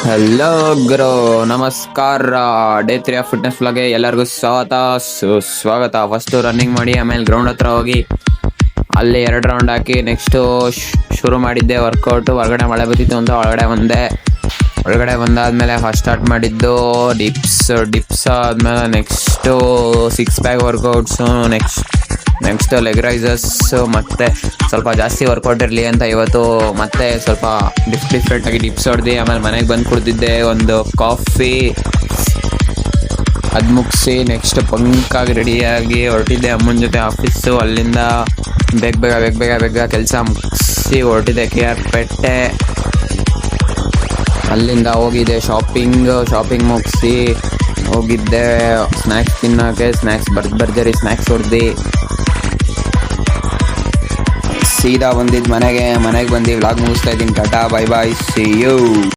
Hello ಗುರು, ನಮಸ್ಕಾರ. Day 3 of fitness ವ್ಲಾಗ್ಗೆ ಎಲ್ಲರಿಗೂ ಸ್ವಾಗತ. ಫಸ್ಟು ರನ್ನಿಂಗ್ ಮಾಡಿ ಆಮೇಲೆ ಗ್ರೌಂಡ್ ಹತ್ರ ಹೋಗಿ ಅಲ್ಲಿ 2 ರೌಂಡ್ ಹಾಕಿ ನೆಕ್ಸ್ಟು ಶುರು ಮಾಡಿದ್ದೆ ವರ್ಕೌಟು. ಹೊರಗಡೆ ಮಳೆ ಬರ್ತಿತ್ತು ಅಂತ ಒಳಗಡೆ ಬಂದಾದ್ಮೇಲೆ ಫಸ್ಟ್ ಸ್ಟಾರ್ಟ್ ಮಾಡಿದ್ದು ಡಿಪ್ಸ್ ಆದಮೇಲೆ next 6 pack workouts, next leg raises, ಮತ್ತೆ ಸ್ವಲ್ಪ ಜಾಸ್ತಿ ವರ್ಕೌಟ್ ಇರಲಿ ಅಂತ ಇವತ್ತು ಮತ್ತೆ ಸ್ವಲ್ಪ ಡಿಫ್ರೆಂಟಾಗಿ ಡಿಪ್ಸ್ ಹೊಡೆದು ಆಮೇಲೆ ಮನೆಗೆ ಬಂದು ಕುಡ್ದಿದ್ದೆ ಒಂದು ಕಾಫಿ. ಅದು ಮುಗಿಸಿ ನೆಕ್ಸ್ಟ್ ಪಂಕಾಗಿ ರೆಡಿಯಾಗಿ ಹೊರಟಿದ್ದೆ ಅಮ್ಮನ ಜೊತೆ ಆಫೀಸು. ಅಲ್ಲಿಂದ ಬೇಗ ಕೆಲಸ ಮುಗಿಸಿ ಹೊರಟಿದ್ದೆ KR ಪೇಟೆ. ಅಲ್ಲಿಂದ ಹೋಗಿದ್ದೆ ಶಾಪಿಂಗ್ ಮುಗಿಸಿ ಹೋಗಿದ್ದೆ ಸ್ನ್ಯಾಕ್ಸ್ ತಿನ್ನೋಕ್ಕೆ. ಭರ್ಜರಿ ಸ್ನ್ಯಾಕ್ಸ್ ಹೊಡೆದು ಸೀದಾ ಬಂದಿದ್ದು ಮನೆಗೆ ಬಂದು ವ್ಲಾಗ್ ಮುಗಿಸ್ತಾ ಇದ್ದೀನಿ. Tata, bye bye, see you.